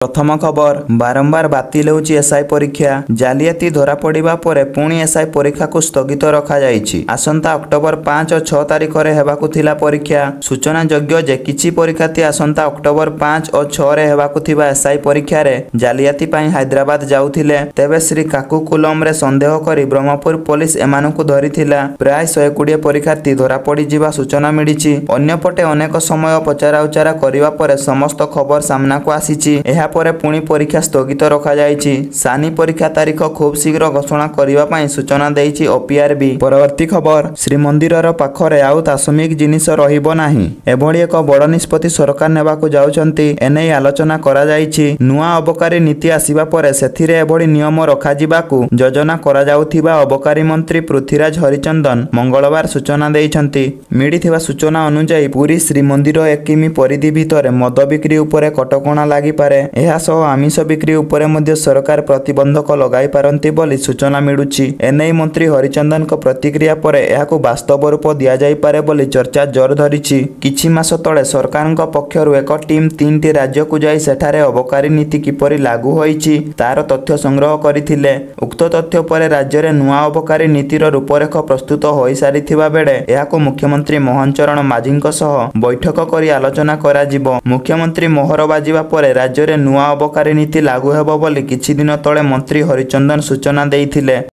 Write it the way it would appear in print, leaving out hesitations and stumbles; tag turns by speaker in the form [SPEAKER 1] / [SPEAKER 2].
[SPEAKER 1] प्रथम खबर बारंबार बातिल होउची एसआई परीक्षा जालियाती धरा पड़िबा परे पुणी एसआई परीक्षा को स्थगित रखा जाइछि। आसंता अक्टोबर 5 और 6 तारिख रे हेबाकु थिला परीक्षा। सूचना योग्य जे किछि परीक्षार्थी आसंता अक्टोबर 5 और 6 रे हेबाकु थिबा एसआई परीक्षा रे जालियाती पई हैदराबाद जाउथिले। तेबे श्री काकुकुलम रे संदेह करी ब्रह्मपुर पुलिस एमानकु धरिथिला। प्राय 120 परीक्षार्थी धरा पड़ी जिबा सूचना मिलिछि। अन्यपटे अनेक समय पचारा उचारा करिबा परे समस्त खबर सामना को आसीछि। परे पुणी परीक्षा स्थगित रखा जाइछि। सानी परीक्षा तारीख खूब शीघ्र घोषणा करिबा पई सूचना देइछि ओपीआरबी। परवर्ती खबर श्रीमंदिरर पाखरे आउ दार्शनिक जिनिस रहिबो नाही। एभଳି एक बड़ निष्पत्ति सरकार नेबाकु जाउछन्ति। एनै आलोचना करा जाइछि। नुआ अबकारी नीति आसीबा परे सेथिरे एभଳି नियम रखा जिबाकु योजना करा जाउथिबा अबकारी मंत्री पृथ्वीराज हरिचंदन मंगलवार सूचना देइछन्ति। मिलिथिबा सूचना अनुसार पुरी श्रीमंदिर 1 किमी परिधि भितरे मद बिक्री उपरे कटकणा लागि पारे। आमिष बिक्री उपरे मध्य सरकार प्रतिबंधक लगाई पारंती बोली सूचना मिलुछि। एनै मंत्री हरिचंदन को प्रतिक्रिया परे एहाकु वास्तव रूप दिया जाई पारे बोली चर्चा जोर धरिछि। किछि मास तळे सरकारक पक्षरु एक टीम 3टी राज्य को जाई सेठारे अबकारी नीति किपरि लागू होईछि तार तथ्य संग्रह करिथिले। उक्त तथ्य परे राज्य रे नुआ अबकारी नीतिर रूपरेख प्रस्तुत होई सारिथिबा बेडे एहाकु मुख्यमंत्री मोहन चरण माझीक सह बैठक करी आलोचना करा जिवो। मुख्यमंत्री मोहर बाजिबा परे राज्य रे नुआ अबकारी नीति लागू हेबो बोली किछि दिन तळे मंत्री हरिचंदन सूचना देइथिले।